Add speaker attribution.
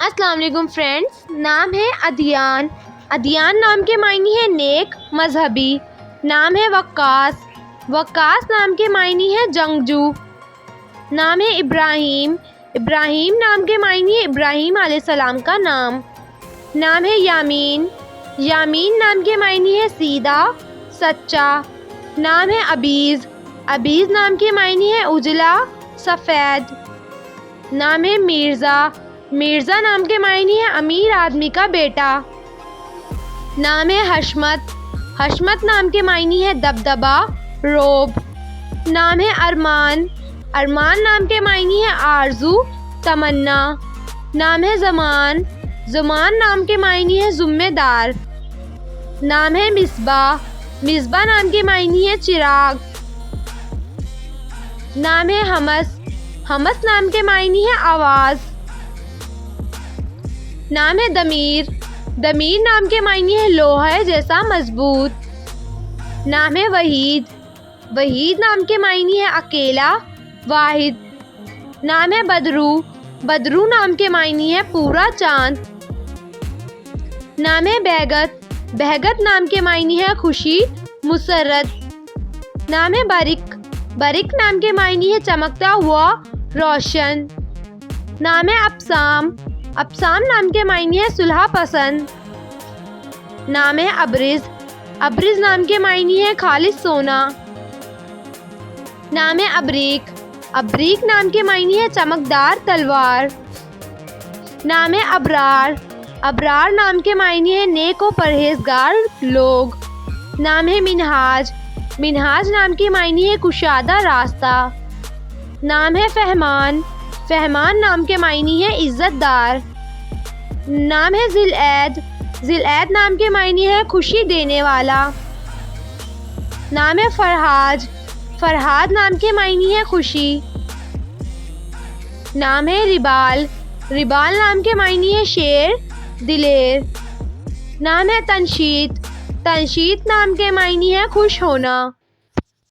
Speaker 1: السلام علیکم فرینڈس، نام ہے ادیان۔ ادیان نام کے معنی ہے نیک، مذہبی۔ نام ہے وقاص۔ وقاص نام کے معنی ہے جنگجو۔ نام ہے ابراہیم۔ ابراہیم نام کے معنی ہے ابراہیم علیہ السلام کا نام۔ نام ہے یامین۔ یامین نام کے معنی ہے سیدھا، سچا۔ نام ہے عبیز۔ عبیز نام کے معنی ہے اجلا، سفید۔ نام ہے مرزا۔ مرزا نام کے معنی ہے امیر آدمی کا بیٹا۔ نام ہے حشمت۔ حشمت نام کے معنی ہے دبدبا، رعب۔ نام ہے ارمان۔ ارمان نام کے معنی ہے آرزو، تمنا۔ نام ہے زمان۔ زمان نام کے معنی ہے ذمہ دار۔ نام ہے مصباح۔ مصباح نام کے معنی ہے چراغ۔ نام ہے حمص۔ حمص نام کے معنی ہے آواز۔ نام ہے دمیر۔ دمیر نام کے معنی ہے لوہے جیسا مضبوط۔ نام ہے وحید۔ وحید نام کے معنی ہے اکیلا، واحد۔ نام ہے بدرو۔ بدرو نام کے معنی ہے پورا چاند۔ نام ہے بہگت۔ بہگت نام کے معنی ہے خوشی، مسرت۔ نام ہے برق۔ برق نام کے معنی ہے چمکتا ہوا، روشن۔ نام ہے ابسام۔ ابسام نام کے معنی ہے صلح پسند۔ نام ہے ابرز۔ ابرز نام کے معنی ہے خالص سونا۔ نام ہے ابریق۔ ابریق نام کے معنی ہے چمکدار تلوار۔ نام ہے ابرار۔ ابرار نام کے معنی ہے نیک و پرہیزگار لوگ۔ نام ہے منہاج۔ منہاج نام کے معنی ہے کشادہ راستہ۔ نام ہے فہمان۔ فہمان نام کے معنی ہے عزت دار۔ نام ہے ذی العید۔ ذی العید نام کے معنی ہے خوشی دینے والا۔ نام ہے فرہاد۔ فرہاد نام کے معنی ہے خوشی۔ نام ہے ربال۔ ربال نام کے معنی ہے شیر، دلیر۔ نام ہے تنشیط۔ تنشیط نام کے معنی ہے خوش ہونا۔